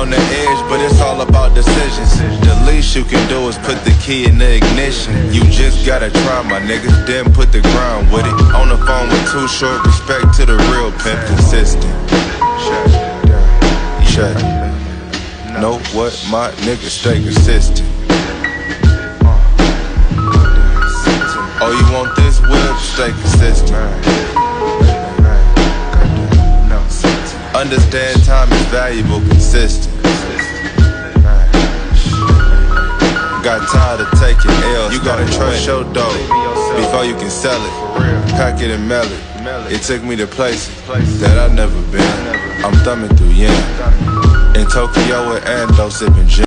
On the edge, but it's all about decisions. The least you can do is put the key in the ignition. You just gotta try, my nigga, then put the grind with it. On the phone with Too Short, respect to the real pimp, consistent. Shut. Know what, my nigga, stay consistent. Oh, you want this whip? Stay consistent. Understand time is valuable, consistent. Got tired of taking L's. You gotta trust your dough before you can sell it. Pack it and mail it. It took me to places that I've never been. I'm thumbing through Yen in Tokyo with Ando, sipping gin.